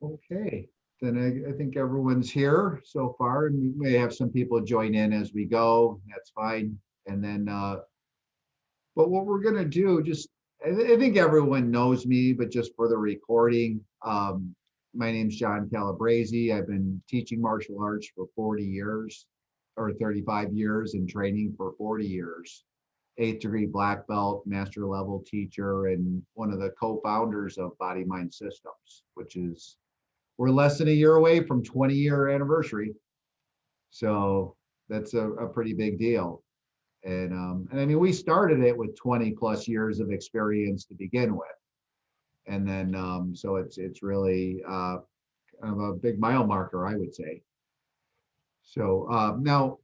Okay, then I think everyone's here so far, and we may have some people join in as we go. That's fine. And then, but what we're gonna do, just I think everyone knows me, but just for the recording, my name's John Calabrese. I've been teaching martial arts for 40 years, or 35 years, and training for 40 years. Eighth degree black belt, master level teacher, and one of the co-founders of Body Mind Systems, which is we're less than a year away from 20-year anniversary. So that's a pretty big deal. And I mean, we started it with 20 plus years of experience to begin with. And then, so it's really kind of a big mile marker, I would say. So now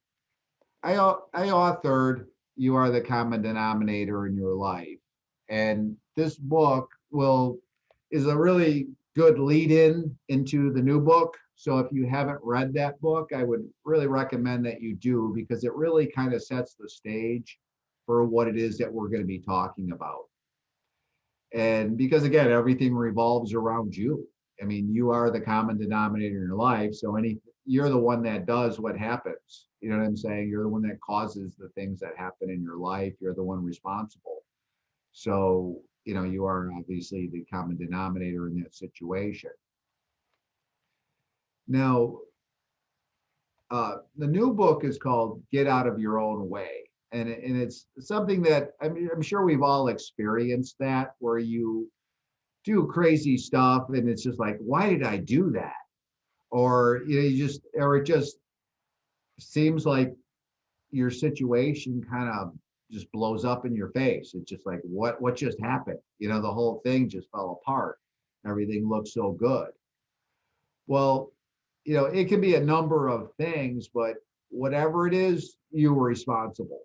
I authored You Are the Common Denominator in Your Life. And this book will is a really good lead in into the new book. So if you haven't read that book, I would really recommend that you do because it really kind of sets the stage for what it is that we're going to be talking about. And because again, everything revolves around you. I mean, you are the common denominator in your life. So you're the one that does what happens. You know what I'm saying? You're the one that causes the things that happen in your life. You're the one responsible. So, you are obviously the common denominator in that situation. Now, the new book is called Get Out of Your Own Way. And it's something that I'm sure we've all experienced that where you do crazy stuff and it's just like, why did I do that? Or, or it just seems like your situation kind of just blows up in your face. It's just like, what just happened? The whole thing just fell apart. Everything looks so good. Well, it can be a number of things, but whatever it is, you were responsible.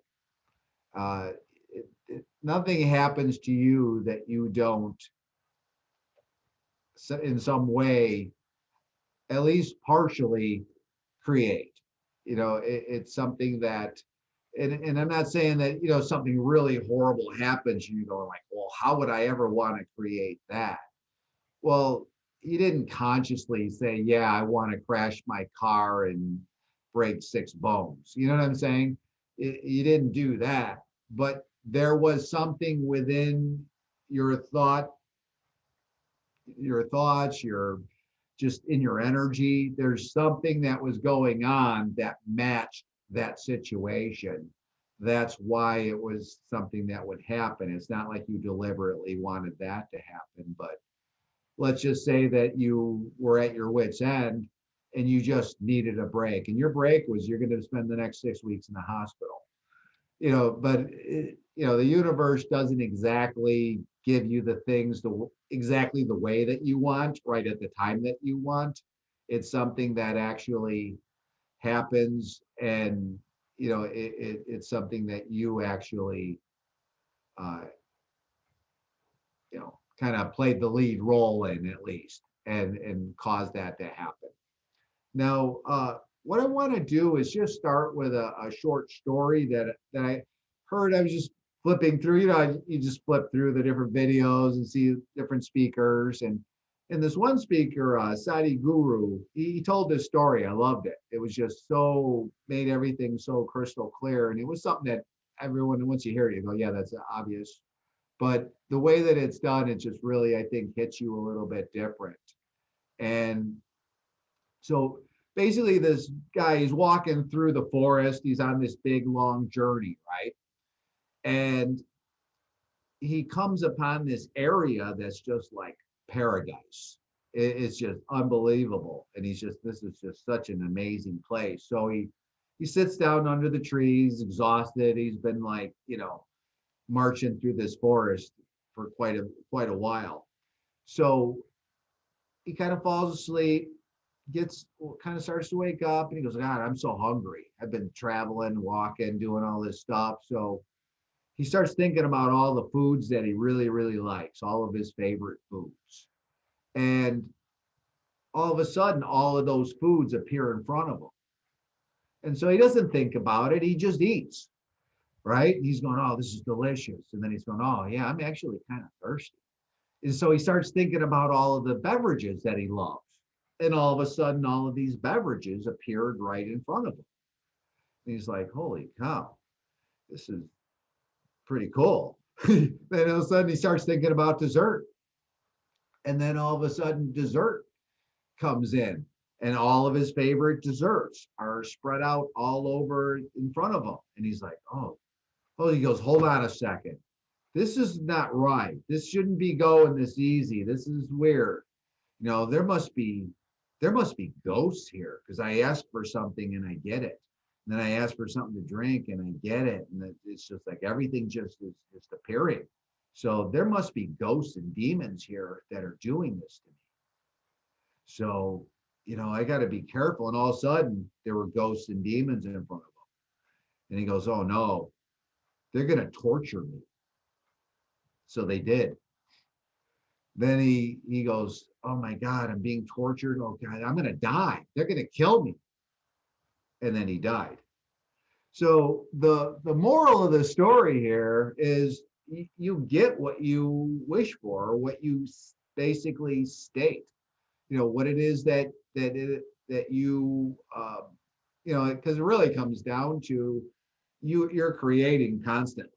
Nothing happens to you that you don't, in some way, at least partially create. It's something that, and I'm not saying that, something really horrible happens and you go like, well, how would I ever want to create that? Well, you didn't consciously say, yeah, I want to crash my car and break 6 bones. You know what I'm saying? You didn't do that, but there was something within your thoughts, your just in your energy. There's something that was going on that matched that situation. That's why it was something that would happen. It's not like you deliberately wanted that to happen, but let's just say that you were at your wit's end and you just needed a break. And your break was you're going to spend the next 6 weeks in the hospital. But the universe doesn't exactly give you the things exactly the way that you want right at the time that you want. It's something that actually happens, and it's something that you actually uh, kind of played the lead role in at least, and caused that to happen. Now, what I want to do is just start with a short story that I heard. I was just flipping through. You just flip through the different videos and see different speakers, and this one speaker, Sadi Guru, he told this story. I loved it. It was just so made everything so crystal clear, and it was something that everyone, once you hear it, you go, yeah, that's obvious. But the way that it's done, it just really, I think, hits you a little bit different. And so basically, this guy is walking through the forest. He's on this big, long journey, right? And he comes upon this area that's just like paradise. It's just unbelievable. And this is just such an amazing place. So he sits down under the trees, exhausted. He's been like, marching through this forest for quite a while. So he kind of falls asleep, gets kind of starts to wake up, and he goes, God, I'm so hungry. I've been traveling, walking, doing all this stuff. So he starts thinking about all the foods that he really, really likes, all of his favorite foods. And all of a sudden, all of those foods appear in front of him. And so he doesn't think about it, he just eats, right? He's going, oh, this is delicious. And then he's going, oh, yeah, I'm actually kind of thirsty. And so he starts thinking about all of the beverages that he loves. And all of a sudden, all of these beverages appeared right in front of him. And he's like, holy cow, this is pretty cool. Then all of a sudden he starts thinking about dessert. And then all of a sudden dessert comes in and all of his favorite desserts are spread out all over in front of him. And he's like, he goes, hold on a second. This is not right. This shouldn't be going this easy. This is weird. There must be ghosts here because I asked for something and I get it. And then I asked for something to drink and I get it. And it's just like everything just is just appearing. So there must be ghosts and demons here that are doing this to me. So, I got to be careful. And all of a sudden, there were ghosts and demons in front of him. And he goes, oh no, they're going to torture me. So they did. Then he goes, oh my God, I'm being tortured. Oh God, I'm going to die. They're going to kill me. And then he died. So the moral of the story here is you get what you wish for, or what you basically state. What it is that you because it really comes down to you're creating constantly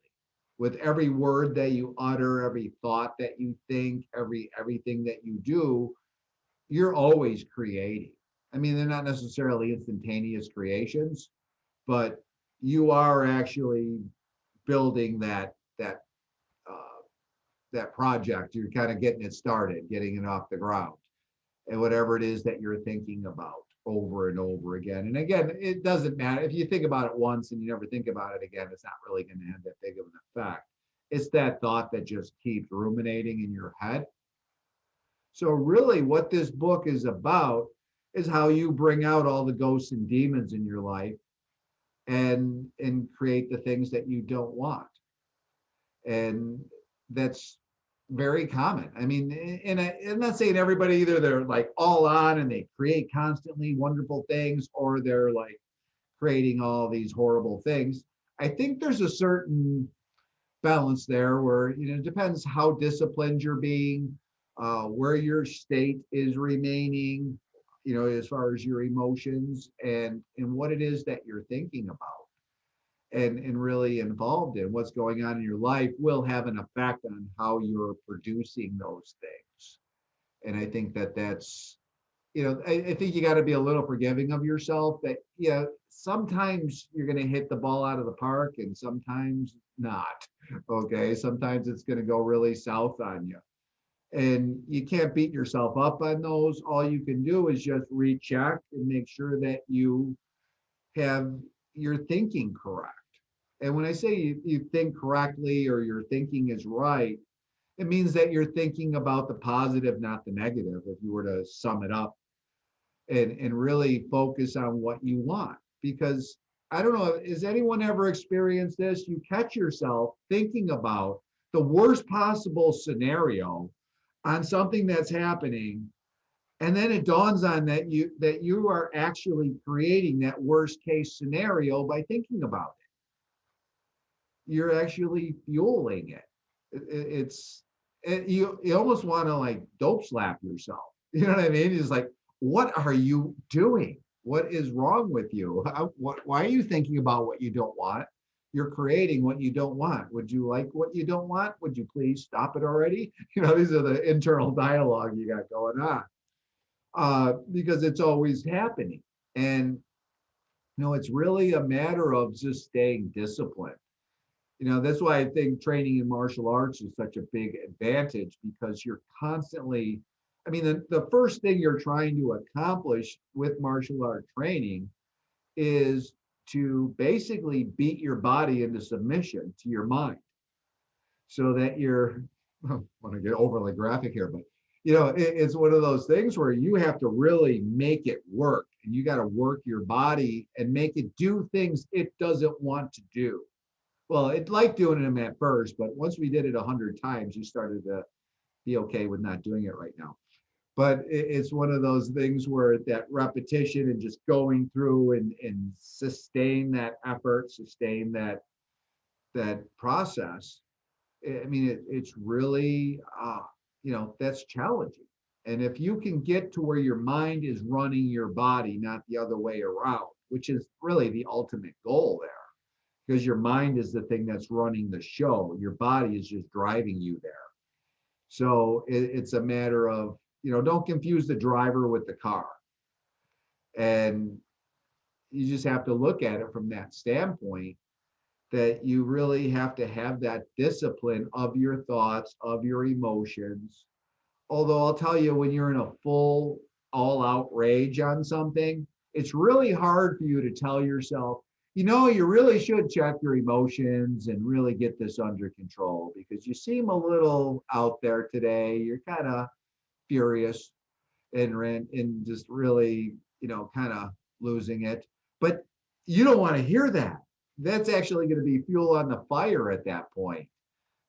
with every word that you utter, every thought that you think, everything that you do. You're always creating. I mean, they're not necessarily instantaneous creations, but you are actually building that project. You're kind of getting it started, getting it off the ground, and whatever it is that you're thinking about over and over again. And again, it doesn't matter if you think about it once and you never think about it again. It's not really going to have that big of an effect. It's that thought that just keeps ruminating in your head. So really what this book is about is how you bring out all the ghosts and demons in your life and create the things that you don't want. And that's very common. I mean, and I'm not saying everybody either they're like all on and they create constantly wonderful things, or they're like creating all these horrible things. I think there's a certain balance there where, it depends how disciplined you're being, where your state is remaining, as far as your emotions and what it is that you're thinking about and really involved in what's going on in your life will have an effect on how you're producing those things. And I think that's, I think you got to be a little forgiving of yourself that, sometimes you're going to hit the ball out of the park and sometimes not. Okay. Sometimes it's going to go really south on you. And you can't beat yourself up on those. All you can do is just recheck and make sure that you have your thinking correct. And when I say you think correctly or your thinking is right, it means that you're thinking about the positive, not the negative, if you were to sum it up and really focus on what you want. Because I don't know, has anyone ever experienced this? You catch yourself thinking about the worst possible scenario on something that's happening, and then it dawns on that you are actually creating that worst case scenario by thinking about it. You're actually fueling it. You almost want to like dope slap yourself. You know what I mean? It's like, what are you doing? What is wrong with you? Why are you thinking about what you don't want? You're creating what you don't want. Would you like what you don't want? Would you please stop it already? These are the internal dialogue you got going on, because it's always happening. And, it's really a matter of just staying disciplined. That's why I think training in martial arts is such a big advantage, because you're constantly, I mean, the first thing you're trying to accomplish with martial art training is to basically beat your body into submission to your mind, so that you're, I don't want to get overly graphic here, but it's one of those things where you have to really make it work, and you got to work your body and make it do things it doesn't want to do. Well, it liked doing them at first, but once we did it 100 times, you started to be okay with not doing it right now. But it's one of those things where that repetition and just going through and sustain that effort, sustain that process. I mean, it's really, that's challenging. And if you can get to where your mind is running your body, not the other way around, which is really the ultimate goal there, because your mind is the thing that's running the show. Your body is just driving you there. So it's a matter of, don't confuse the driver with the car. And you just have to look at it from that standpoint, that you really have to have that discipline of your thoughts, of your emotions. Although I'll tell you, when you're in a full, all out rage on something, it's really hard for you to tell yourself, you really should check your emotions and really get this under control, because you seem a little out there today. You're kind of furious and just really, kind of losing it. But you don't want to hear that. That's actually going to be fuel on the fire at that point,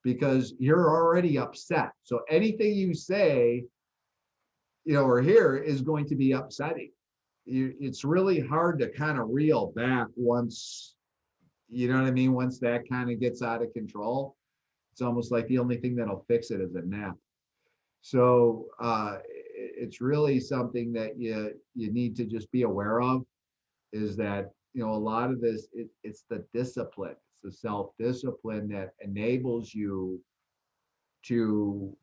because you're already upset. So anything you say, or hear is going to be upsetting. It's really hard to kind of reel back once, you know what I mean? Once that kind of gets out of control, it's almost like the only thing that'll fix it is a nap. So it's really something that you need to just be aware of, is that, a lot of this, it's the discipline, it's the self-discipline that enables you to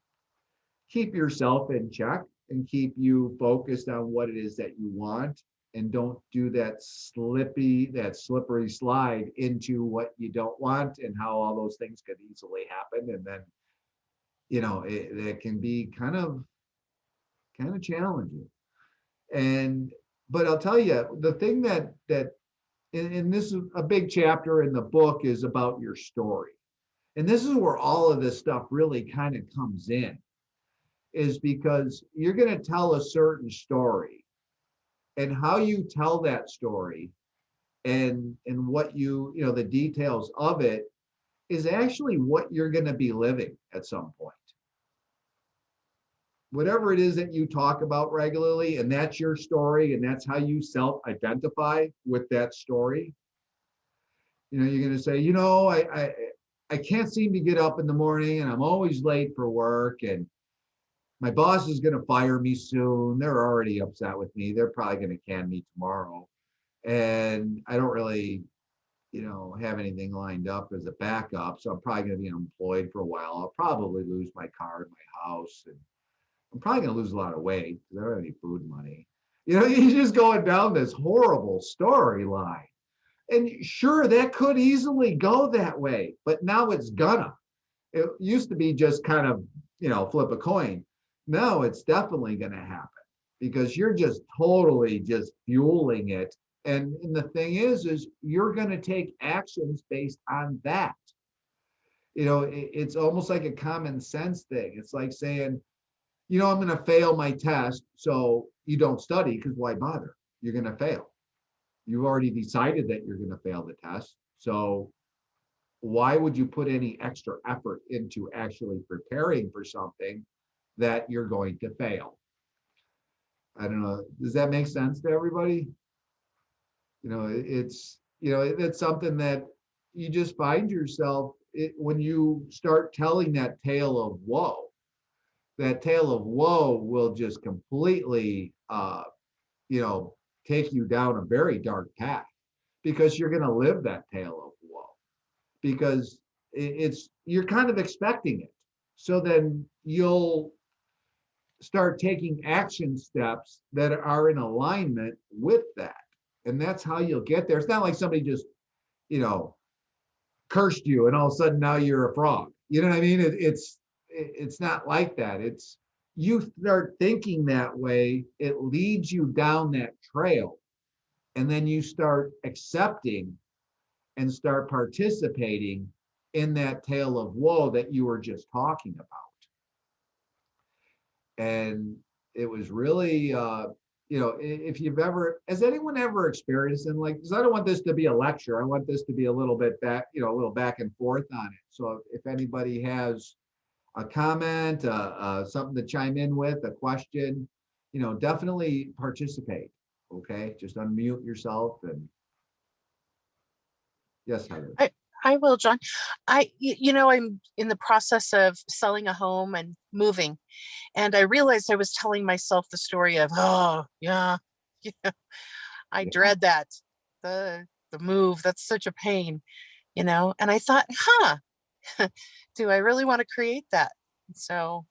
keep yourself in check and keep you focused on what it is that you want, and don't do that slippery slide into what you don't want, and how all those things could easily happen. And then, it can be kind of challenging. And but I'll tell you, the thing that and this is a big chapter in the book, is about your story. And this is where all of this stuff really kind of comes in, is because you're going to tell a certain story, and how you tell that story, and what the details of it, is actually what you're going to be living at some point. Whatever it is that you talk about regularly, and that's your story, and that's how you self-identify with that story. You're going to say, I can't seem to get up in the morning, and I'm always late for work, and my boss is going to fire me soon. They're already upset with me. They're probably going to can me tomorrow. And I don't really, have anything lined up as a backup. So I'm probably going to be unemployed for a while. I'll probably lose my car and my house. And I'm probably going to lose a lot of weight because I don't have any food money. You're just going down this horrible storyline. And sure, that could easily go that way, but now it's gonna. It used to be just kind of, flip a coin. No, it's definitely going to happen, because you're just totally just fueling it. And the thing is you're going to take actions based on that. It's almost like a common sense thing. It's like saying, I'm going to fail my test. So you don't study, because why bother? You're going to fail. You've already decided that you're going to fail the test. So why would you put any extra effort into actually preparing for something that you're going to fail? I don't know. Does that make sense to everybody? It's something that you just find yourself, when you start telling that tale of woe. That tale of woe will just completely, take you down a very dark path, because you're going to live that tale of woe, because you're kind of expecting it. So then you'll start taking action steps that are in alignment with that. And that's how you'll get there. It's not like somebody just, cursed you and all of a sudden now you're a frog. You know what I mean? It's not like that. It's, you start thinking that way, it leads you down that trail. And then you start accepting and start participating in that tale of woe that you were just talking about. And it was really, if you've ever, has anyone ever experienced, and like, because I don't want this to be a lecture, I want this to be a little bit back, a little back and forth on it. So if anybody has a comment, something to chime in with, a question, definitely participate. Okay, just unmute yourself. And yes, Heather. I will, John. I'm in the process of selling a home and moving, and I realized I was telling myself the story of, oh, yeah, yeah, I Yeah, dread that, the move. That's such a pain, And I thought, huh, do I really want to create that? So,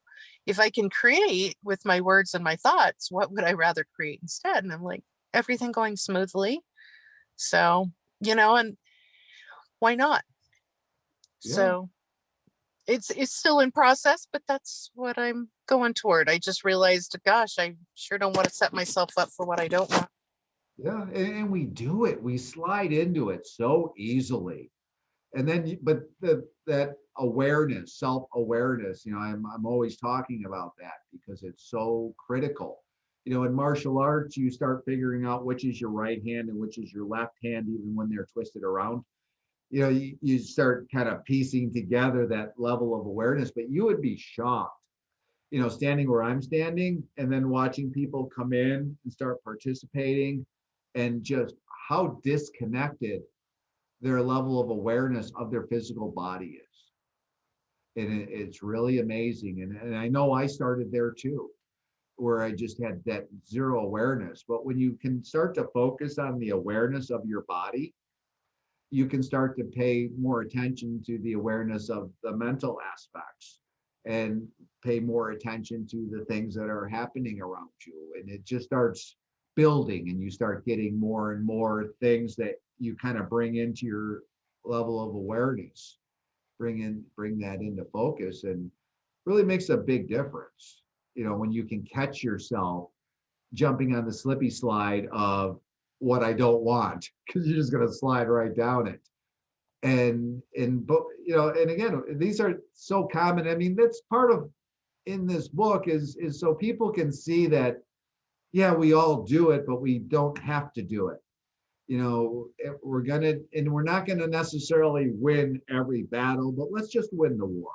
if I can create with my words and my thoughts, what would I rather create instead? And I'm like, everything going smoothly. So, and why not? yeah. So it's still in process, but that's what I'm going toward. I just realized, gosh, I sure don't want to set myself up for what I don't want. Yeah, and we do it. We slide into it so easily. And then, but that awareness, self-awareness, I'm always talking about that because it's so critical. In martial arts, you start figuring out which is your right hand and which is your left hand, even when they're twisted around. You start kind of piecing together that level of awareness, but you would be shocked, standing where I'm standing and then watching people come in and start participating and just how disconnected their level of awareness of their physical body is. And it's really amazing. And I know I started there too, where I just had that zero awareness. But when you can start to focus on the awareness of your body, you can start to pay more attention to the awareness of the mental aspects and pay more attention to the things that are happening around you. And it just starts building and you start getting more and more things that you kind of bring into your level of awareness, bring that into focus, and really makes a big difference. When you can catch yourself jumping on the slippy slide of what I don't want, because you're just going to slide right down it. But and again, these are so common. I mean, that's part of in this book is so people can see that, yeah, we all do it, but we don't have to do it. We're not gonna necessarily win every battle, but let's just win the war.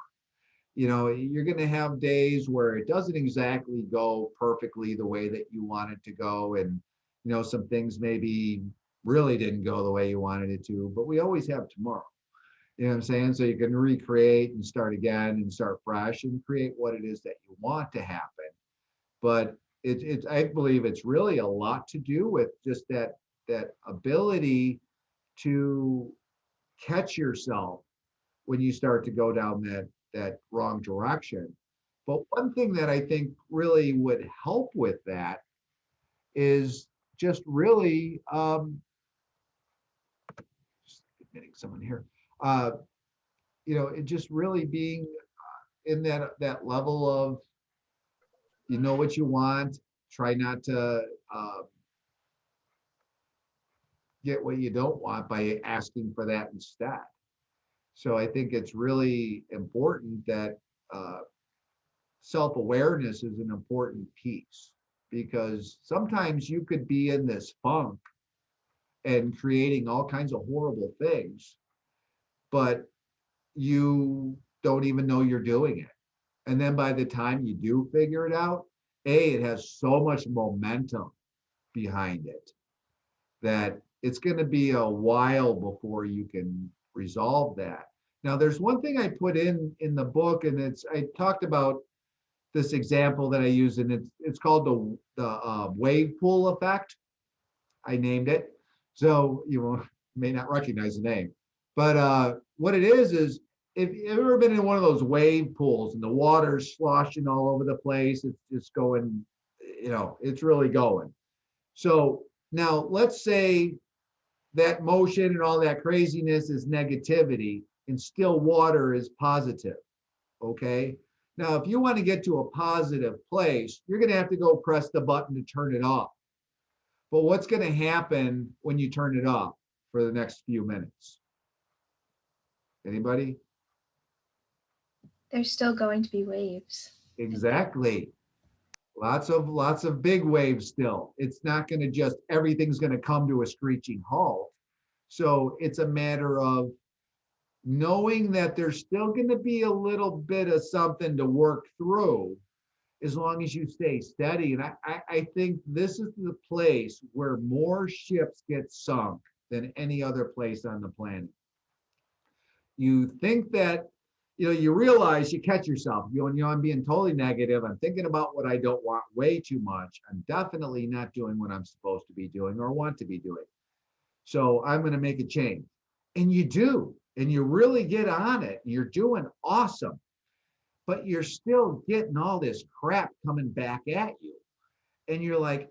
You're going to have days where it doesn't exactly go perfectly the way that you want it to go. And, some things maybe really didn't go the way you wanted it to, but we always have tomorrow. You know what I'm saying? So you can recreate and start again and start fresh and create what it is that you want to happen. But I believe it's really a lot to do with just that ability to catch yourself when you start to go down that wrong direction. But one thing that I think really would help with that is just really just admitting someone here. Uh, it just really being in that level of what you want, try not to get what you don't want by asking for that instead. So I think it's really important that uh, self-awareness is an important piece because sometimes you could be in this funk and creating all kinds of horrible things, but you don't even know you're doing it. And then by the time you do figure it out, it has so much momentum behind it that it's going to be a while before you can resolve that. Now, there's one thing I put in the book, and I talked about this example that I use, and it's called the wave pool effect. I named it, so you may not recognize the name, but what it is if you've ever been in one of those wave pools and the water's sloshing all over the place, it's just going, it's really going. So now let's say that motion and all that craziness is negativity, and still water is positive. Okay. Now, if you want to get to a positive place, you're going to have to go press the button to turn it off. But what's going to happen when you turn it off for the next few minutes? Anybody? There's still going to be waves. Exactly. Lots of big waves still. It's not going to just everything's going to come to a screeching halt. So it's a matter of knowing that there's still going to be a little bit of something to work through as long as you stay steady. And I think this is the place where more ships get sunk than any other place on the planet. you think that, you realize, you catch yourself going, I'm being totally negative. I'm thinking about what I don't want way too much. I'm definitely not doing what I'm supposed to be doing or want to be doing. So I'm going to make a change. And you do, and you really get on it. And you're doing awesome, but you're still getting all this crap coming back at you. And you're like,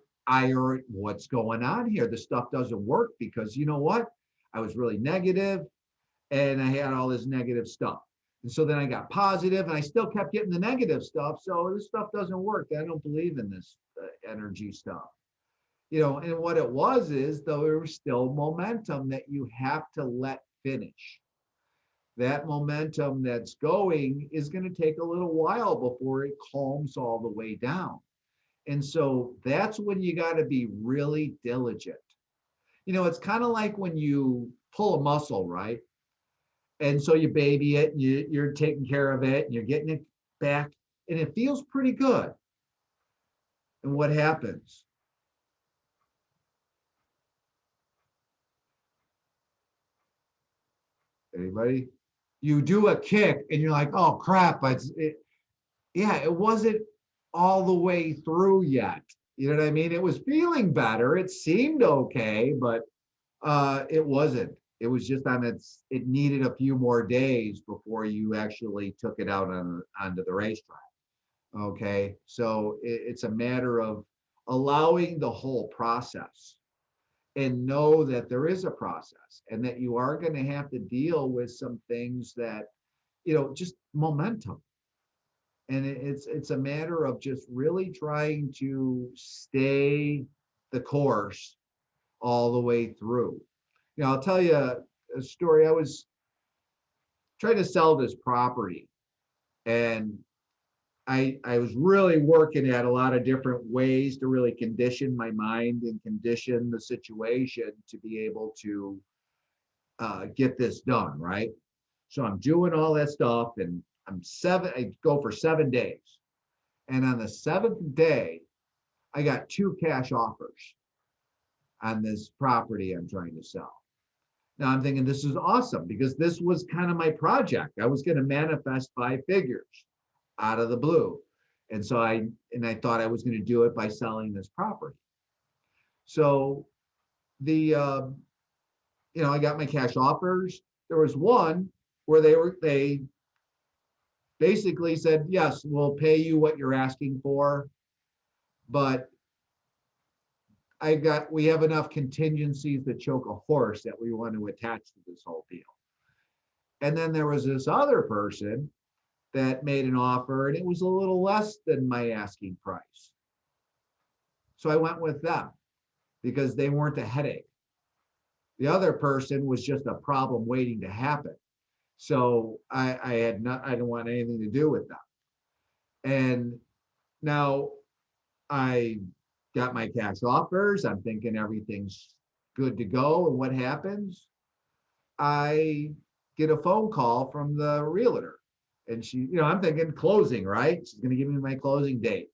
what's going on here? This stuff doesn't work because you know what? I was really negative and I had all this negative stuff. And so then I got positive and I still kept getting the negative stuff. So this stuff doesn't work. I don't believe in this energy stuff. And what it was is, though, there was still momentum that you have to let finish. That momentum that's going is going to take a little while before it calms all the way down. And so that's when you got to be really diligent. It's kind of like when you pull a muscle, right? And so you baby it and you're taking care of it and you're getting it back and it feels pretty good. And what happens? Anybody? You do a kick and you're like, oh crap, it wasn't all the way through yet. You know what I mean? It was feeling better. It seemed okay, but it wasn't. It was just it needed a few more days before you actually took it out onto the racetrack. Okay. So it's a matter of allowing the whole process and know that there is a process and that you are going to have to deal with some things that, just momentum. And it's a matter of just really trying to stay the course all the way through. I'll tell you a story. I was trying to sell this property and I was really working at a lot of different ways to really condition my mind and condition the situation to be able to get this done, right? So I'm doing all that stuff and I go for 7 days. And on the seventh day, I got 2 cash offers on this property I'm trying to sell. Now I'm thinking this is awesome because this was kind of my project. I was going to manifest 5 figures out of the blue. And so I thought I was going to do it by selling this property. So I got my cash offers. There was one where they basically said, yes, we'll pay you what you're asking for, but we have enough contingencies to choke a horse that we want to attach to this whole deal. And then there was this other person that made an offer and it was a little less than my asking price. So I went with them because they weren't a headache. The other person was just a problem waiting to happen. So I didn't want anything to do with them. And now I got my cash offers. I'm thinking everything's good to go. And what happens? I get a phone call from the realtor. And she, I'm thinking closing, right? She's going to give me my closing date.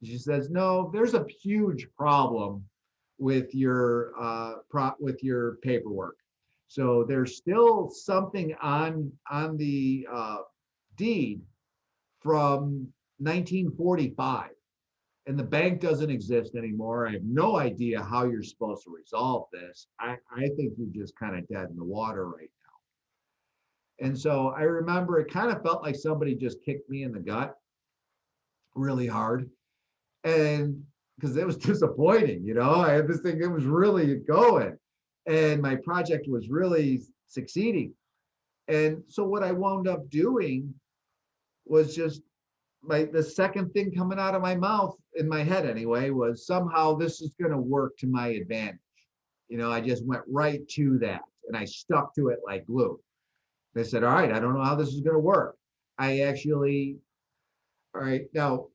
She says, no, there's a huge problem with your paperwork. So there's still something on the deed from 1945. And the bank doesn't exist anymore. I have no idea how you're supposed to resolve this. I think you're just kind of dead in the water right now. And so I remember it kind of felt like somebody just kicked me in the gut really hard. And because it was disappointing, I had this thing, it was really going. And my project was really succeeding. And so what I wound up doing was just the second thing coming out of my mouth, in my head anyway, was somehow this is going to work to my advantage. I just went right to that and I stuck to it like glue. They said, all right, I don't know how this is going to work. All right, now,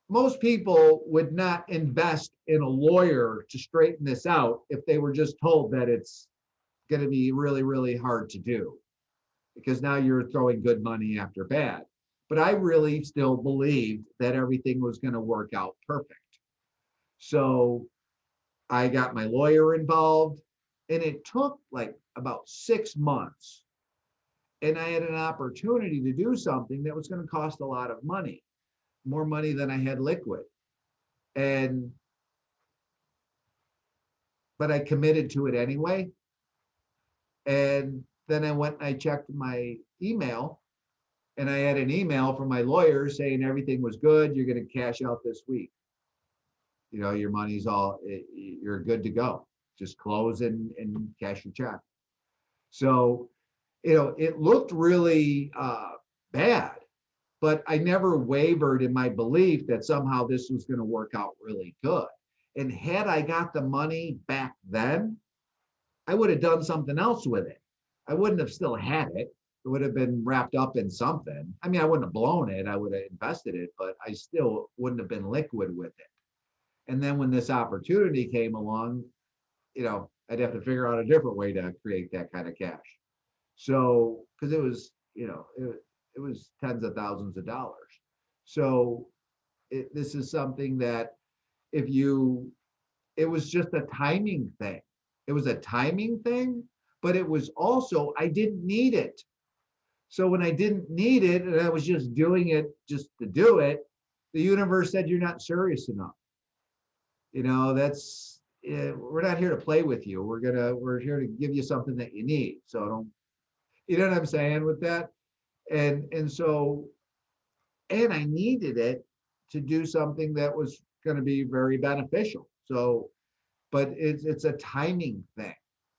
most people would not invest in a lawyer to straighten this out if they were just told that it's going to be really, really hard to do, because now you're throwing good money after bad. But I really still believed that everything was going to work out perfect. So I got my lawyer involved, and it took like about 6 months. And I had an opportunity to do something that was going to cost a lot of money, more money than I had liquid. And, but I committed to it anyway. And then I went and I checked my email, and I had an email from my lawyer saying everything was good. You're going to cash out this week. You know, your money's all, you're good to go. Just close and cash your check. So, you know, it looked really bad, but I never wavered in my belief that somehow this was going to work out really good. And had I got the money back then, I would have done something else with it. I wouldn't have still had it. It would have been wrapped up in something. I mean, I wouldn't have blown it. I would have invested it, but I still wouldn't have been liquid with it. And then when this opportunity came along, you know, I'd have to figure out a different way to create that kind of cash. So, because it was, you know, it was tens of thousands of dollars. So this is something that if you, it was just a timing thing. It was a timing thing, but it was also, I didn't need it. So when I didn't need it and I was just doing it just to do it, the universe said, you're not serious enough. You know, that's, we're not here to play with you. We're here to give you something that you need. So don't, you know what I'm saying with that? And so, and I needed it to do something that was going to be very beneficial. So, but it's a timing thing.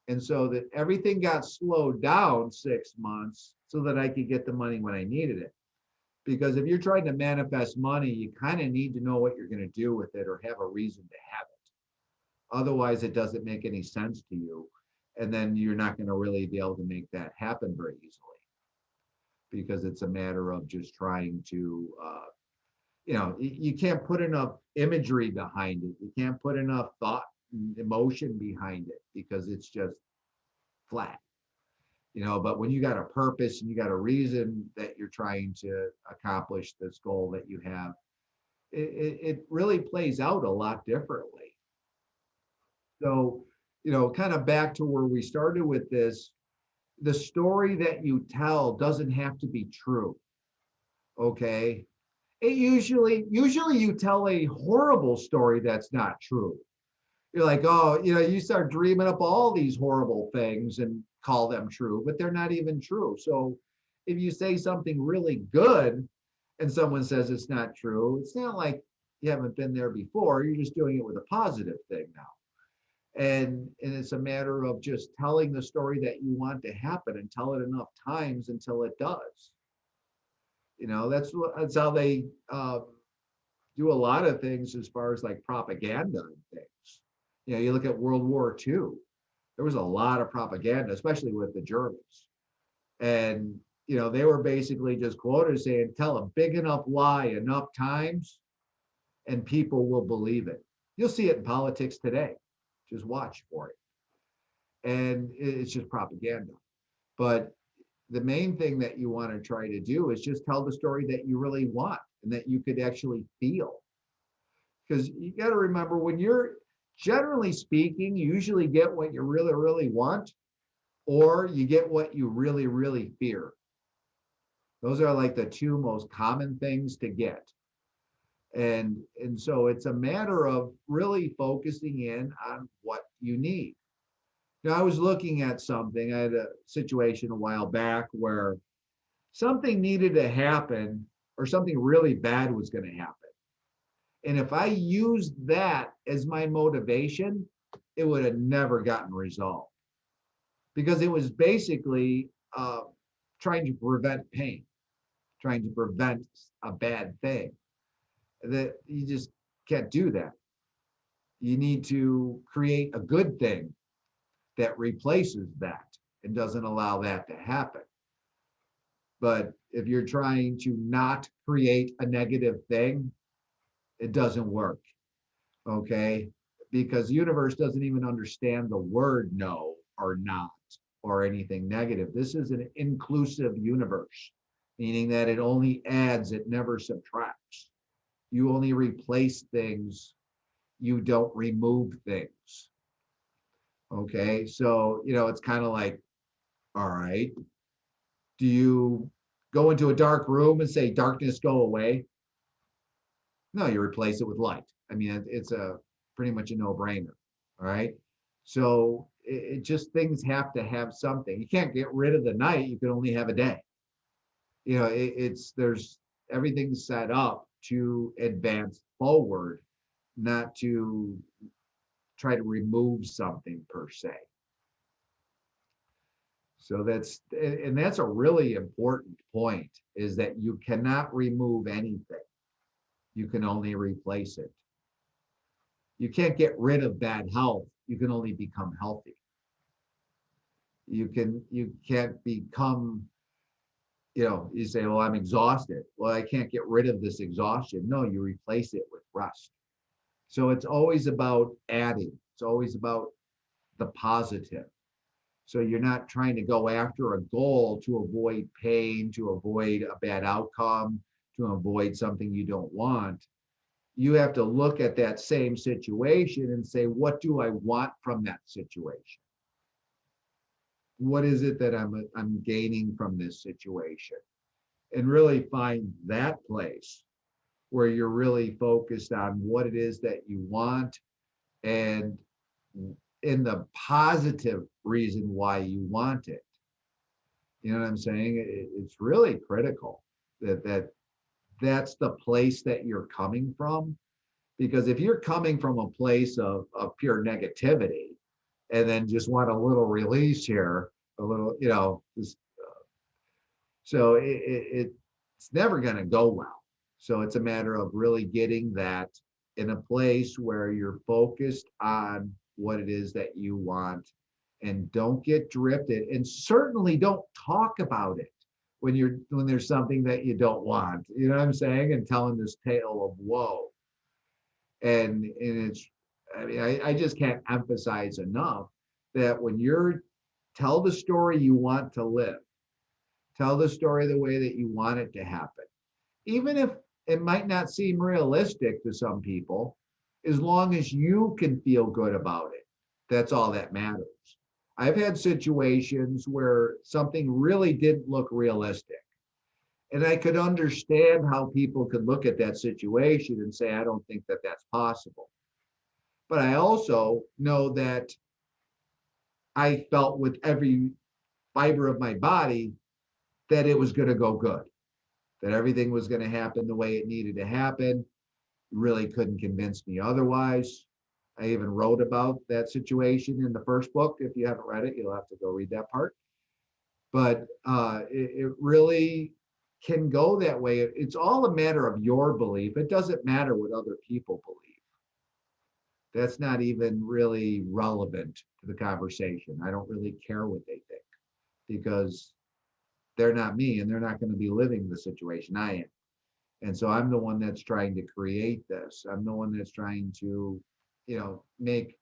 And so that everything got slowed down 6 months so that I could get the money when I needed it. Because if you're trying to manifest money, you kind of need to know what you're going to do with it or have a reason to have it. Otherwise, it doesn't make any sense to you. And then you're not going to really be able to make that happen very easily, because it's a matter of just trying to, you know, you can't put enough imagery behind it. You can't put enough thought and emotion behind it because it's just flat, you know. But when you got a purpose and you got a reason that you're trying to accomplish this goal that you have, it really plays out a lot differently. So, you know, kind of back to where we started with this, the story that you tell doesn't have to be true. Okay. It usually you tell a horrible story that's not true. You're like, oh, you know, you start dreaming up all these horrible things and call them true, but they're not even true. So if you say something really good and someone says it's not true, it's not like you haven't been there before. You're just doing it with a positive thing now. And it's a matter of just telling the story that you want to happen and tell it enough times until it does. You know, that's how they do a lot of things as far as like propaganda and things. You know, you look at World War II, there was a lot of propaganda, especially with the Germans. And, you know, they were basically just quoted saying, tell a big enough lie enough times and people will believe it. You'll see it in politics today. Just watch for it. And it's just propaganda. But the main thing that you want to try to do is just tell the story that you really want and that you could actually feel. Because you got to remember, when you're, generally speaking, you usually get what you really, really want, or you get what you really, really fear. Those are like the two most common things to get. And so it's a matter of really focusing in on what you need. Now, I was looking at something. I had a situation a while back where something needed to happen or something really bad was going to happen. And if I used that as my motivation, it would have never gotten resolved, because it was basically trying to prevent pain, trying to prevent a bad thing. That you just can't do that. You need to create a good thing that replaces that and doesn't allow that to happen. But if you're trying to not create a negative thing, it doesn't work. Okay. Because the universe doesn't even understand the word no or not or anything negative. This is an inclusive universe, meaning that it only adds, it never subtracts. You only replace things, you don't remove things. Okay. So, you know, it's kind of like, all right, Do you go into a dark room and say, darkness, go away? No, you replace it with light. I mean, it's a pretty much a no-brainer. All right. So it just, things have to have something. You can't get rid of the night. You can only have a day. You know, there's everything's set up to advance forward, not to try to remove something per se. So that's a really important point, is that you cannot remove anything. You can only replace it. You can't get rid of bad health. You can only become healthy. You can't become, you say, well, I'm exhausted. Well, I can't get rid of this exhaustion. No, you replace it with rest. So it's always about adding. It's always about the positive. So you're not trying to go after a goal to avoid pain, to avoid a bad outcome, to avoid something you don't want. You have to look at that same situation and say, what do I want from that situation? What is it that I'm gaining from this situation? And really find that place where you're really focused on what it is that you want, and in the positive reason why you want it. You know what I'm saying? It's really critical that's the place that you're coming from. Because if you're coming from a place of pure negativity, and then just want a little release here, a little, so it's never going to go well. So it's a matter of really getting that in a place where you're focused on what it is that you want, and don't get drifted, and certainly don't talk about it when there's something that you don't want, you know what I'm saying? And telling this tale of woe. And it's, I mean, I just can't emphasize enough that when tell the story you want to live, tell the story the way that you want it to happen, even if it might not seem realistic to some people, as long as you can feel good about it. That's all that matters. I've had situations where something really didn't look realistic, and I could understand how people could look at that situation and say, I don't think that that's possible. But I also know that I felt with every fiber of my body that it was going to go good, that everything was going to happen the way it needed to happen. Really couldn't convince me otherwise. I even wrote about that situation in the first book. If you haven't read it, you'll have to go read that part. But it really can go that way. It's all a matter of your belief. It doesn't matter what other people believe. That's not even really relevant to the conversation. I don't really care what they think, because they're not me, and they're not going to be living the situation I am. And so I'm the one that's trying to create this. I'm the one that's trying to, make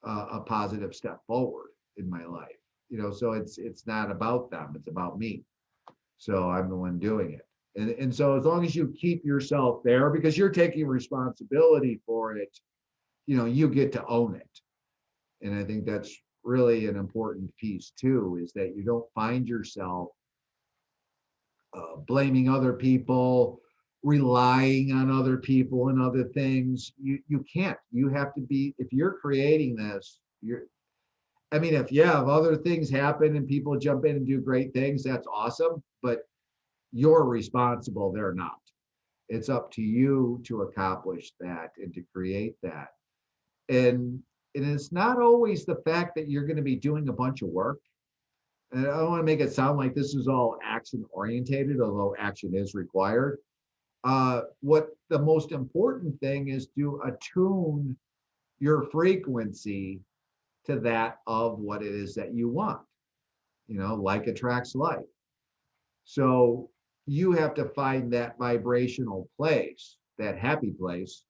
a positive step forward in my life. So it's not about them, it's about me. So I'm the one doing it. And so as long as you keep yourself there, because you're taking responsibility for it, you get to own it. And I think that's really an important piece too, is that you don't find yourself blaming other people, relying on other people and other things. You can't. You have to be, if you're creating this, if other things happen and people jump in and do great things, that's awesome, but you're responsible, they're not. It's up to you to accomplish that and to create that. And it's not always the fact that you're going to be doing a bunch of work. And I don't want to make it sound like this is all action orientated, although action is required. What the most important thing is to attune your frequency to that of what it is that you want. Like attracts like. So you have to find that vibrational place, that happy place,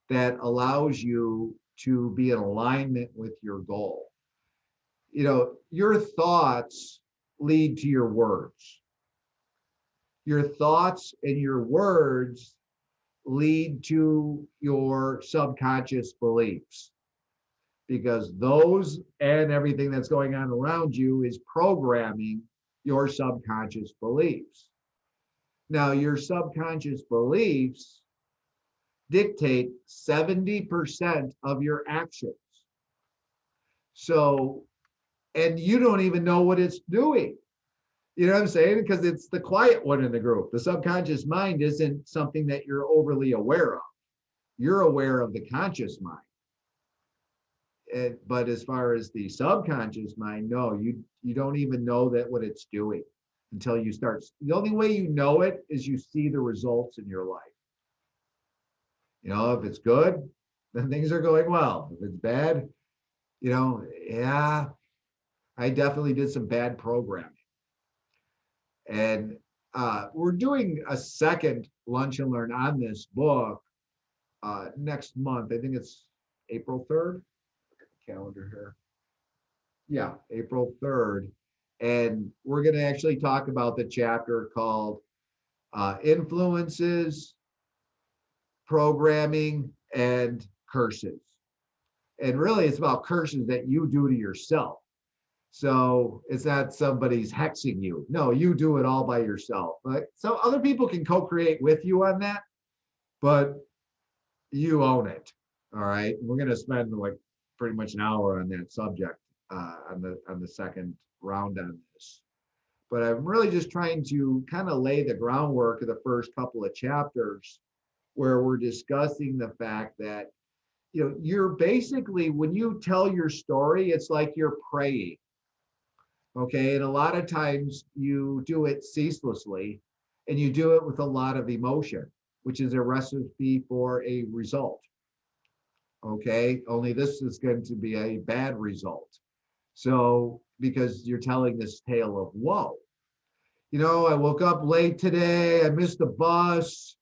that allows you to be in alignment with your goal. Your thoughts lead to your words. Your thoughts and your words lead to your subconscious beliefs, because those and everything that's going on around you is programming your subconscious beliefs. Now, your subconscious beliefs dictate 70% of your actions. So, and you don't even know what it's doing. You know what I'm saying? Because it's the quiet one in the group. The subconscious mind isn't something that you're overly aware of. You're aware of the conscious mind. But as far as the subconscious mind, no, you don't even know that what it's doing until you start. The only way you know it is you see the results in your life. You know, if it's good, then things are going well. If it's bad, you know, yeah, I definitely did some bad programming. And we're doing a second lunch and learn on this book next month. I think it's April 3rd. Look at the calendar here. Yeah, April 3rd. And we're going to actually talk about the chapter called Influences, Programming, and Curses. And really, it's about curses that you do to yourself. So it's not somebody's hexing you. No, you do it all by yourself. But so other people can co-create with you on that, but you own it. All right. We're going to spend like pretty much an hour on that subject on the second round on this. But I'm really just trying to kind of lay the groundwork of the first couple of chapters where we're discussing the fact that, you know, you're basically, when you tell your story, it's like you're praying. Okay. And a lot of times you do it ceaselessly and you do it with a lot of emotion, which is a recipe for a result. Okay. Only this is going to be a bad result. So, because you're telling this tale of woe. You know, I woke up late today, I missed the bus,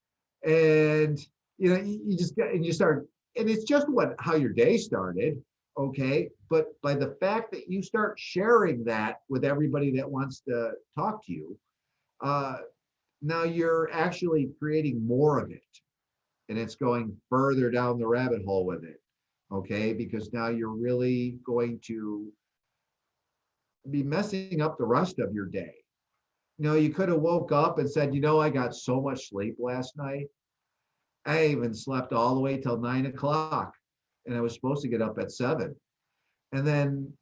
and you know, you just get and you start, and it's just how your day started. Okay. But by the fact that you start sharing that with everybody that wants to talk to you, now you're actually creating more of it. And it's going further down the rabbit hole with it. Okay. Because now you're really going to be messing up the rest of your day. You know, you could have woke up and said, you know, I got so much sleep last night. I even slept all the way till 9 o'clock and I was supposed to get up at 7. And then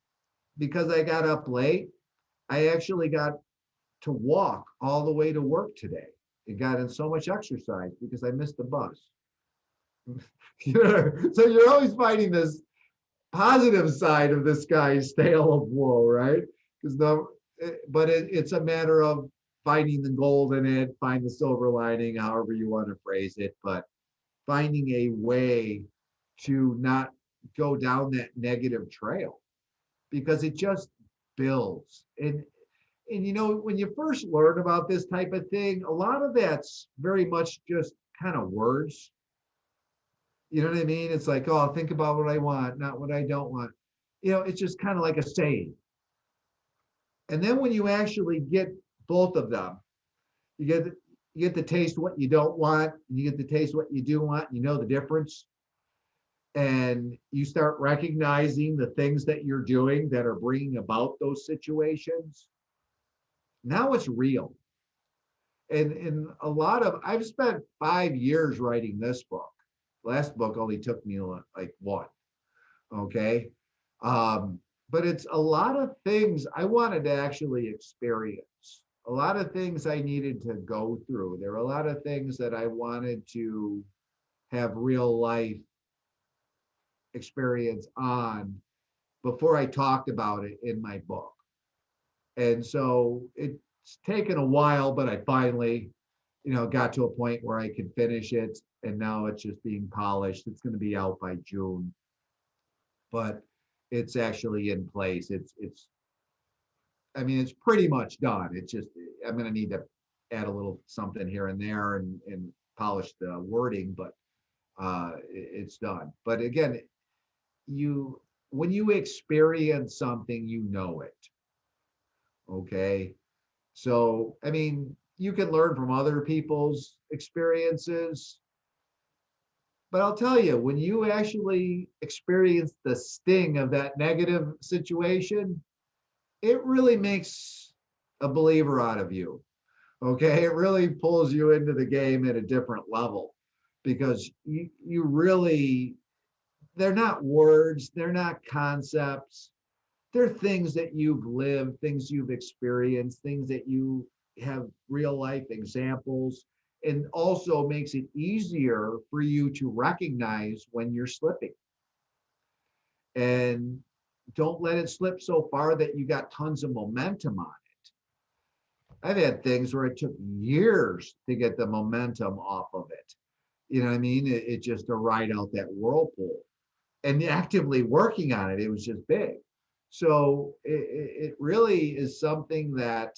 because I got up late, I actually got to walk all the way to work today. It got in so much exercise because I missed the bus. You know, so you're always finding this positive side of this guy's tale of woe, right? Because it's a matter of finding the gold in it, find the silver lining, however you want to phrase it, but finding a way to not go down that negative trail because it just builds. And you know, when you first learn about this type of thing, a lot of that's very much just kind of words. You know what I mean? It's like, oh, think about what I want, not what I don't want. You know, it's just kind of like a saying. And then when you actually get both of them, you get to taste what you don't want, and you get to taste what you do want, you know the difference. And you start recognizing the things that you're doing that are bringing about those situations. Now it's real. And a lot of, I've spent 5 years writing this book. Last book only took me like 1. Okay. But it's a lot of things I wanted to actually experience, a lot of things I needed to go through. There are a lot of things that I wanted to have real life experience on before I talked about it in my book. And so it's taken a while, but I finally, you know, got to a point where I could finish it. And now it's just being polished. It's going to be out by June, but it's actually in place. I mean, it's pretty much done. It's just, I'm going to need to add a little something here and there and polish the wording, but it's done. But again, when you experience something, you know it. Okay. So, I mean, you can learn from other people's experiences, but I'll tell you, when you actually experience the sting of that negative situation, it really makes a believer out of you. Okay, it really pulls you into the game at a different level because you really, they're not words, they're not concepts. They're things that you've lived, things you've experienced, things that you have real life examples, and also makes it easier for you to recognize when you're slipping. And don't let it slip so far that you got tons of momentum on it. I've had things where it took years to get the momentum off of it. You know what I mean? It just to ride out that whirlpool. And actively working on it, it was just big. So it really is something that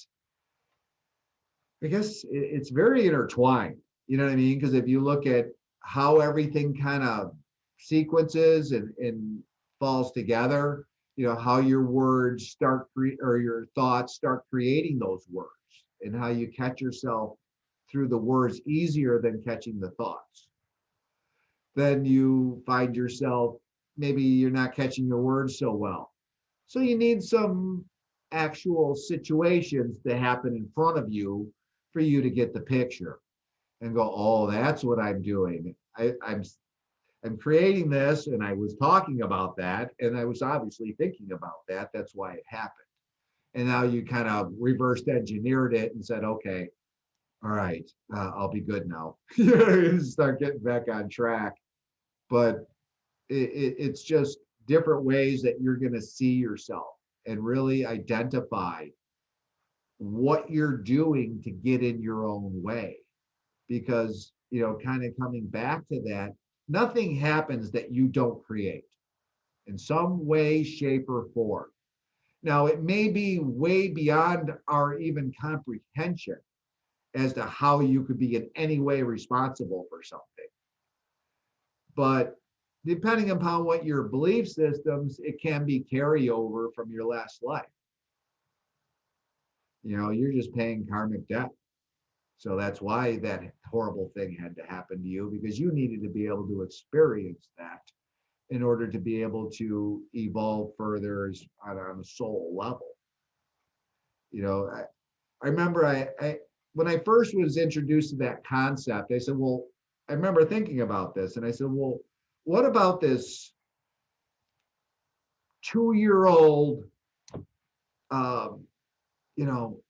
I guess it's very intertwined. You know what I mean? Because if you look at how everything kind of sequences and falls together, you know, how your words start or your thoughts start creating those words, and how you catch yourself through the words easier than catching the thoughts. Then you find yourself, maybe you're not catching your words so well. So you need some actual situations to happen in front of you for you to get the picture and go, oh, that's what I'm doing. I'm creating this, and I was talking about that, and I was obviously thinking about that. That's why it happened. And now you kind of reversed engineered it and said, okay, all right, I'll be good now. Start getting back on track. But it's just different ways that you're going to see yourself and really identify what you're doing to get in your own way. Because, you know, kind of coming back to that, nothing happens that you don't create in some way, shape, or form. Now, it may be way beyond our even comprehension as to how you could be in any way responsible for something. But depending upon what your belief systems, it can be carryover from your last life. You know, you're just paying karmic debt. So that's why that horrible thing had to happen to you, because you needed to be able to experience that in order to be able to evolve further on a soul level. You know, I remember I when I first was introduced to that concept, I said, well, I remember thinking about this, and I said, well, what about this 2-year-old, you know,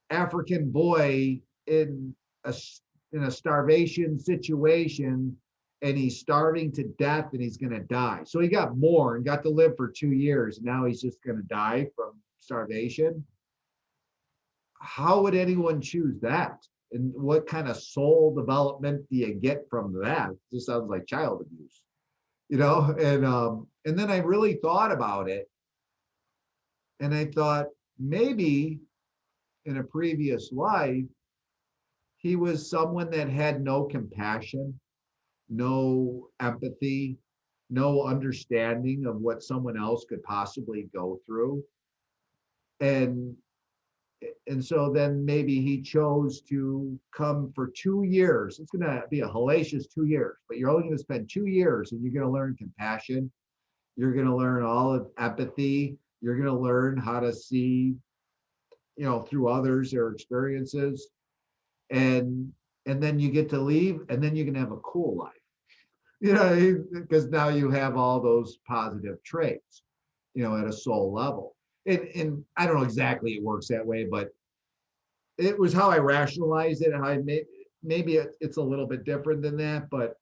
African boy in a starvation situation, and he's starving to death and he's going to die. So he got more and got to live for 2 years. Now he's just going to die from starvation. How would anyone choose that? And what kind of soul development do you get from that? It just sounds like child abuse, you know? And then I really thought about it, and I thought maybe in a previous life, he was someone that had no compassion, no empathy, no understanding of what someone else could possibly go through. And so then maybe he chose to come for 2 years. It's going to be a hellacious 2 years, but you're only going to spend 2 years, and you're going to learn compassion. You're going to learn all of empathy. You're going to learn how to see, you know, through others, their experiences. And then you get to leave, and then you're going to have a cool life. You know, because now you have all those positive traits, you know, at a soul level. And I don't know exactly it works that way, but it was how I rationalized it. How I maybe it's a little bit different than that, but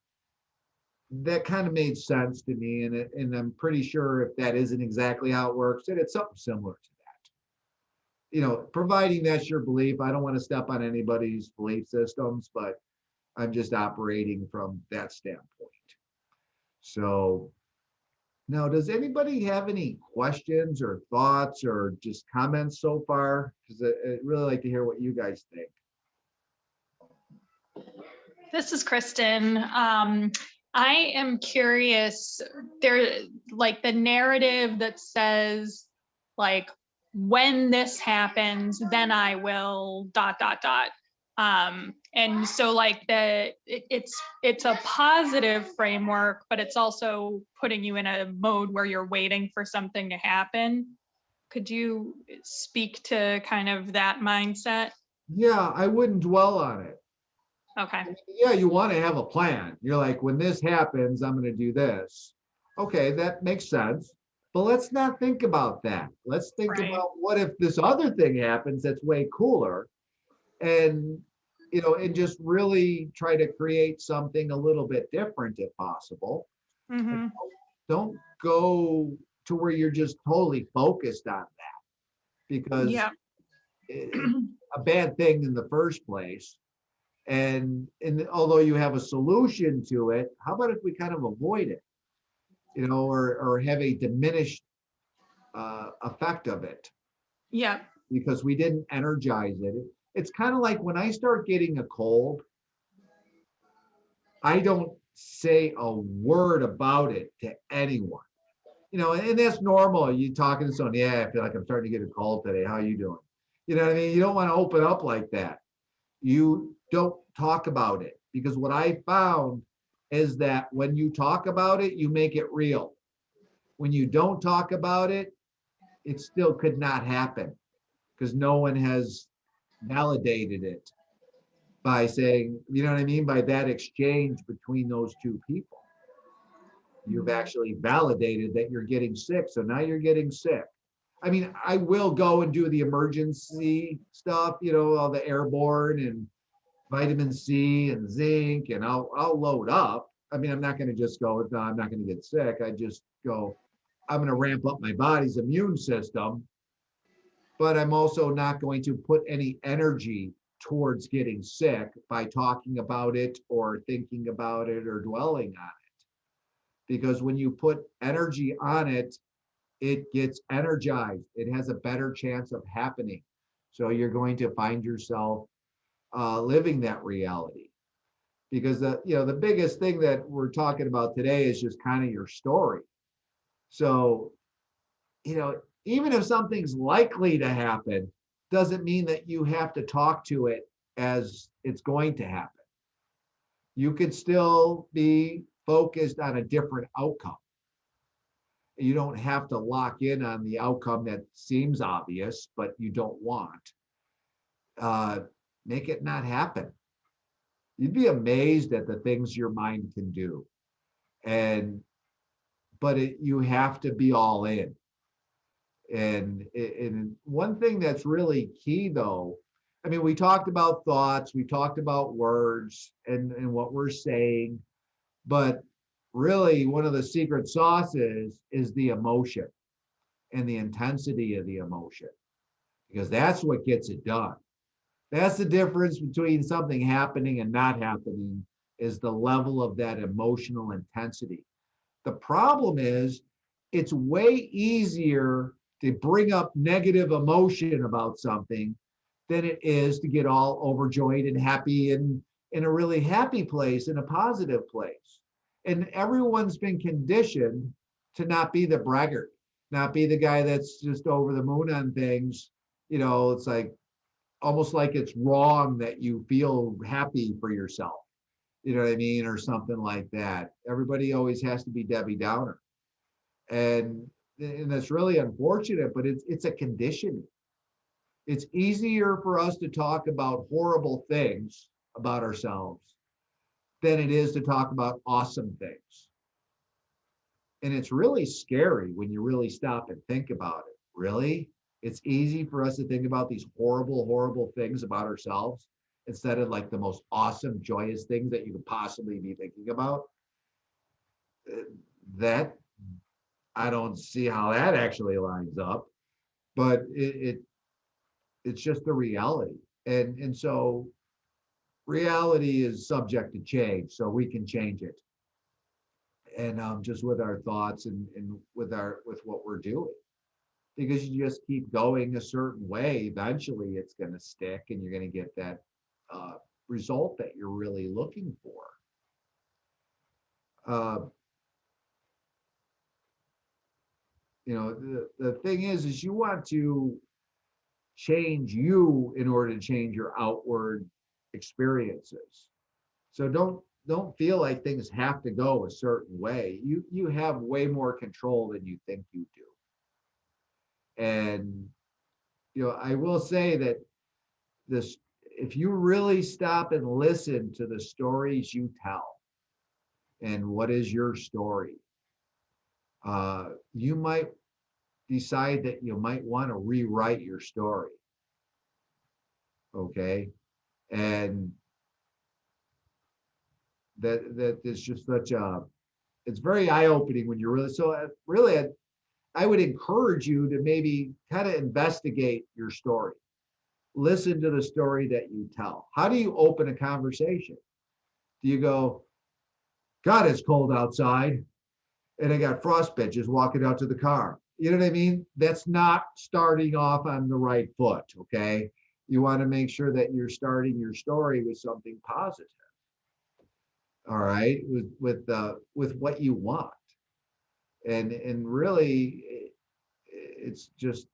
that kind of made sense to me. And I'm pretty sure if that isn't exactly how it works, that it's something similar to that. You know, providing that's your belief. I don't want to step on anybody's belief systems, but I'm just operating from that standpoint. So now, does anybody have any questions or thoughts or just comments so far? Because I'd really like to hear what you guys think. This is Kristen. I am curious, there, like the narrative that says, like, when this happens, then I will ... And so like it's a positive framework, but it's also putting you in a mode where you're waiting for something to happen. Could you speak to kind of that mindset? Yeah, I wouldn't dwell on it. Okay. Yeah, you want to have a plan. You're like, when this happens, I'm going to do this. Okay, that makes sense. But let's not think about that. Let's think Right. about what if this other thing happens that's way cooler, and and just really try to create something a little bit different if possible. Mm-hmm. Don't go to where you're just totally focused on that, because Yeah. it's a bad thing in the first place. And although you have a solution to it, how about if we kind of avoid it, or have a diminished effect of it Yeah. because we didn't energize it. It's kind of like when I start getting a cold, I don't say a word about it to anyone. And that's normal. You talking to someone, yeah, I feel like I'm starting to get a cold today. How you doing? You know what I mean? You don't want to open up like that. You don't talk about it, because what I found is that when you talk about it, you make it real. When you don't talk about it, it still could not happen, because no one has validated it by saying, you know what I mean? By that exchange between those two people. You've actually validated that you're getting sick. So now you're getting sick. I mean, I will go and do the emergency stuff, all the airborne and vitamin C and zinc, and I'll load up. I mean, I'm not going to just go, no, I'm not going to get sick. I just go, I'm going to ramp up my body's immune system, but I'm also not going to put any energy towards getting sick by talking about it or thinking about it or dwelling on it. Because when you put energy on it, it gets energized. It has a better chance of happening. So you're going to find yourself living that reality. Because the biggest thing that we're talking about today is just kind of your story. So, even if something's likely to happen, doesn't mean that you have to talk to it as it's going to happen. You could still be focused on a different outcome. You don't have to lock in on the outcome that seems obvious, but you don't want. Make it not happen. You'd be amazed at the things your mind can do. But you have to be all in. And one thing that's really key, though, I mean, we talked about thoughts, we talked about words and what we're saying, but really one of the secret sauces is the emotion and the intensity of the emotion, because that's what gets it done. That's the difference between something happening and not happening, is the level of that emotional intensity. The problem is, it's way easier to bring up negative emotion about something than it is to get all overjoyed and happy and in a really happy place, in a positive place. And everyone's been conditioned to not be the braggart, not be the guy that's just over the moon on things. It's like almost like it's wrong that you feel happy for yourself. You know what I mean? Or something like that. Everybody always has to be Debbie Downer. And that's really unfortunate, but it's a conditioning. It's easier for us to talk about horrible things about ourselves than it is to talk about awesome things. And it's really scary when you really stop and think about it. Really? It's easy for us to think about these horrible, horrible things about ourselves instead of like the most awesome, joyous things that you could possibly be thinking about. That, I don't see how that actually lines up, but it's just the reality. And so reality is subject to change, so we can change it. And just with our thoughts and with what we're doing. Because you just keep going a certain way, eventually it's going to stick and you're going to get that result that you're really looking for. The thing is you want to change you in order to change your outward experiences. So don't feel like things have to go a certain way. You have way more control than you think you do. And, I will say that this, if you really stop and listen to the stories you tell, and what is your story, you might decide that you might want to rewrite your story. Okay. And that is just such a, it's very eye-opening when you're really, so really, I would encourage you to maybe kind of investigate your story. Listen to the story that you tell. How do you open a conversation? Do you go, God, it's cold outside and I got frostbite just walking out to the car? You know what I mean? That's not starting off on the right foot, okay? You want to make sure that you're starting your story with something positive. All right, with what you want. And really it's just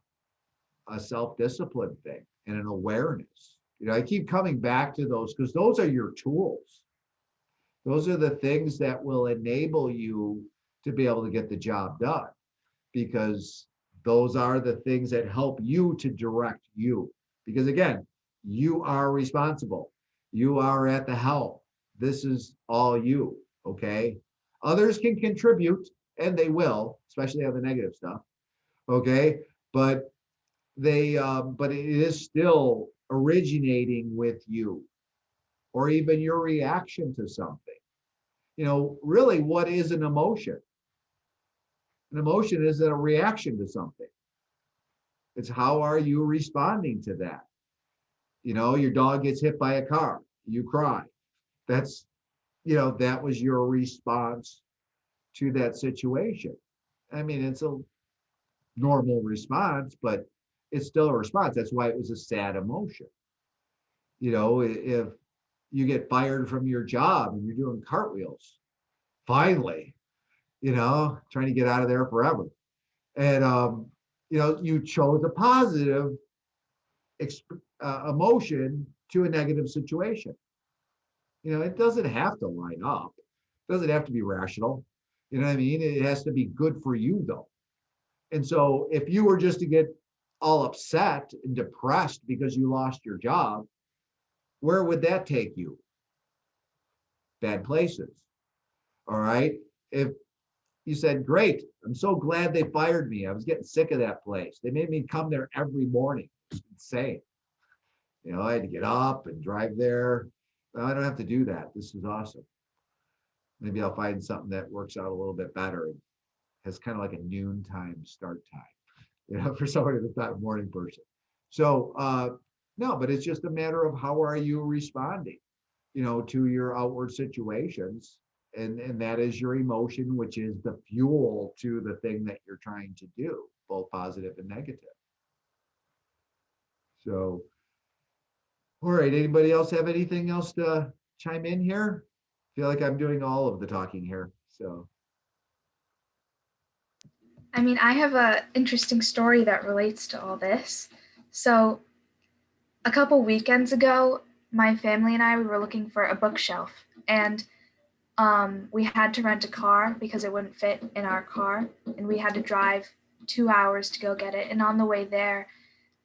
a self-discipline thing and an awareness. I keep coming back to those because those are your tools. Those are the things that will enable you to be able to get the job done, because those are the things that help you to direct you. Because again, you are responsible. You are at the helm. This is all you, okay? Others can contribute, and they will, especially on the negative stuff, okay? But but it is still originating with you, or even your reaction to something. Really, what is an emotion? An emotion is a reaction to something. It's how are you responding to that? Your dog gets hit by a car, you cry. That's, that was your response to that situation. I mean, it's a normal response, but it's still a response. That's why it was a sad emotion. If you get fired from your job and you're doing cartwheels, finally, trying to get out of there forever. And, you chose a positive emotion to a negative situation. It doesn't have to line up. It doesn't have to be rational. You know what I mean? It has to be good for you though. And so if you were just to get all upset and depressed because you lost your job, where would that take you? Bad places. All right. If you said, great, I'm so glad they fired me. I was getting sick of that place. They made me come there every morning. It's insane. I had to get up and drive there. Well, I don't have to do that. This is awesome. Maybe I'll find something that works out a little bit better and has kind of like a noontime start time, for somebody that's not a morning person. So no, but it's just a matter of how are you responding, to your outward situations. And that is your emotion, which is the fuel to the thing that you're trying to do, both positive and negative. So, all right, anybody else have anything else to chime in here? I feel like I'm doing all of the talking here, so. I mean, I have a interesting story that relates to all this. So, a couple weekends ago, my family and I, we were looking for a bookshelf, and we had to rent a car because it wouldn't fit in our car, and we had to drive 2 hours to go get it. And on the way there,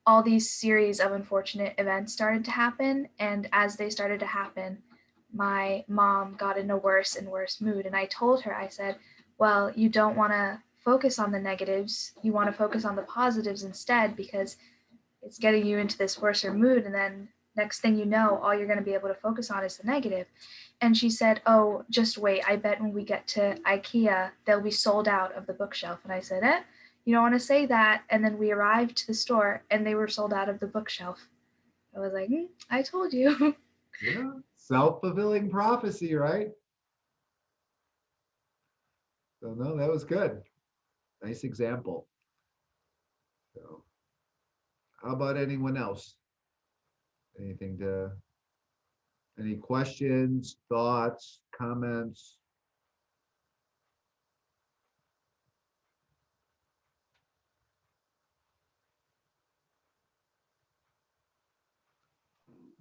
all these series of unfortunate events started to happen, and as they started to happen, my mom got in a worse and worse mood. And I told her, I said, well, you don't want to focus on the negatives, you want to focus on the positives instead, because it's getting you into this worser mood, and then next thing you know, all you're going to be able to focus on is the negative. And she said, oh, just wait, I bet when we get to IKEA, they'll be sold out of the bookshelf. And I said, you don't want to say that. And then we arrived to the store and they were sold out of the bookshelf. I was like, I told you. Yeah, self-fulfilling prophecy, right? So no, that was good. Nice example. So how about anyone else? Any questions, thoughts, comments?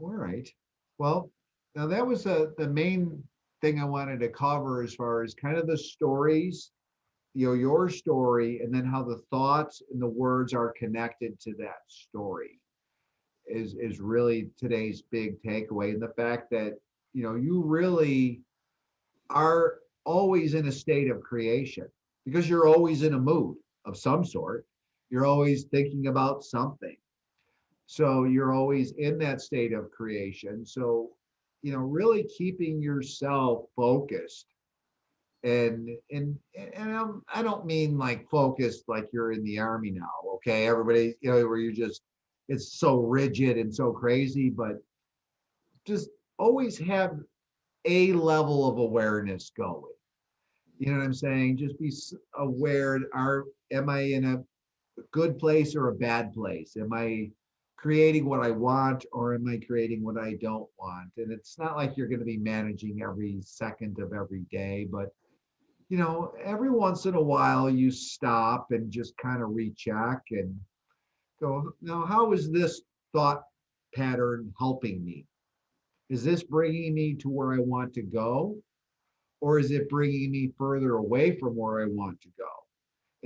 All right. Well, now that was the main thing I wanted to cover as far as kind of the stories your story, and then how the thoughts and the words are connected to that story is really today's big takeaway. And the fact that, you really are always in a state of creation because you're always in a mood of some sort. You're always thinking about something. So you're always in that state of creation. So, really keeping yourself focused and I don't mean like focused like you're in the army now, okay? Everybody, where you just, it's so rigid and so crazy, but just always have a level of awareness going. You know what I'm saying? Just be aware, am I in a good place or a bad place? Am I creating what I want or am I creating what I don't want? And it's not like you're going to be managing every second of every day, but every once in a while you stop and just kind of recheck and go, now, how is this thought pattern helping me? Is this bringing me to where I want to go? Or is it bringing me further away from where I want to go?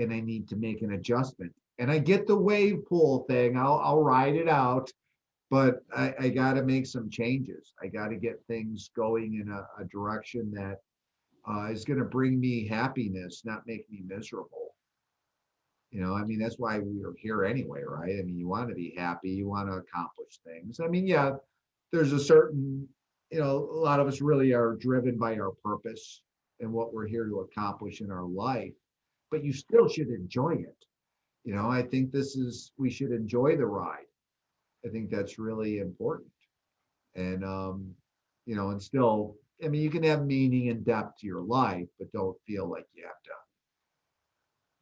And I need to make an adjustment. And I get the wave pool thing. I'll ride it out, but I got to make some changes. I got to get things going in a direction that is going to bring me happiness, not make me miserable. That's why we are here anyway, right? You want to be happy, you want to accomplish things. Yeah, there's a certain, a lot of us really are driven by our purpose and what we're here to accomplish in our life, but you still should enjoy it. I think we should enjoy the ride. I think that's really important. And, and still, you can have meaning and depth to your life, but don't feel like you have to,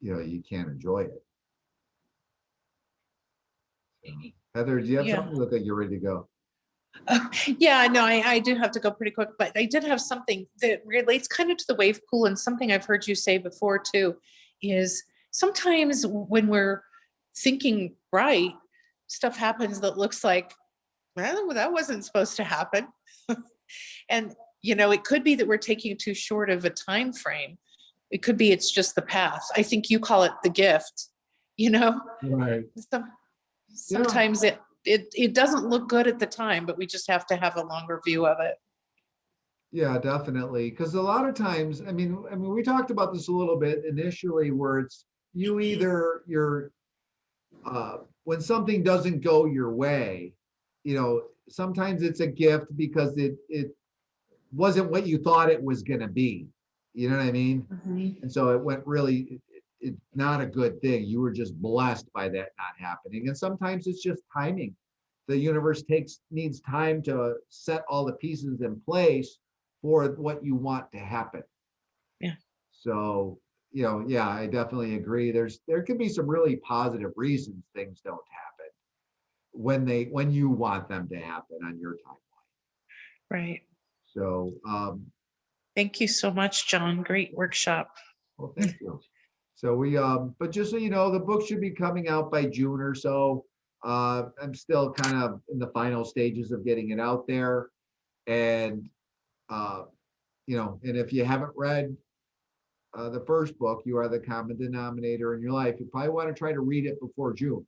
you can't enjoy it. So, Heather, do you have Yeah. something? You look like you're ready to go. Yeah, no, I do have to go pretty quick, but I did have something that relates kind of to the wave pool, and something I've heard you say before too, is sometimes when we're thinking right, stuff happens that looks like, well, that wasn't supposed to happen. And, it could be that we're taking too short of a time frame. It could be it's just the path. I think you call it the gift, Right. Sometimes it doesn't look good at the time, but we just have to have a longer view of it. Yeah, definitely. Because a lot of times, we talked about this a little bit initially, where it's you're when something doesn't go your way, sometimes it's a gift because it wasn't what you thought it was going to be. You know what I mean? And so it went really, it's not a good thing. You were just blessed by that not happening. And sometimes it's just timing. The universe needs time to set all the pieces in place for what you want to happen. Yeah. So, yeah, I definitely agree. There could be some really positive reasons things don't happen when you want them to happen on your timeline. Right. So, Thank you so much, John. Great workshop. well, thank you. So but just so you know, the book should be coming out by June or so. I'm still kind of in the final stages of getting it out there. And, and if you haven't read the first book, You Are the Common Denominator in Your Life, you probably want to try to read it before June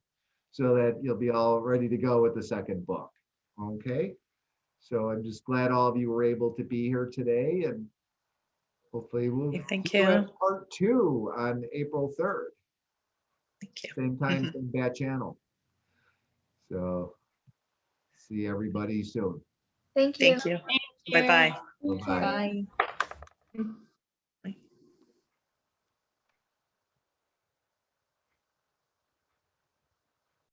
so that you'll be all ready to go with the second book. Okay. So I'm just glad all of you were able to be here today, and hopefully we'll Thank see you at you. part 2 on April 3rd. Thank you. Same time, same bat channel. So see everybody soon. Thank you. Thank you. Thank you. Bye-bye. Bye-bye. Bye.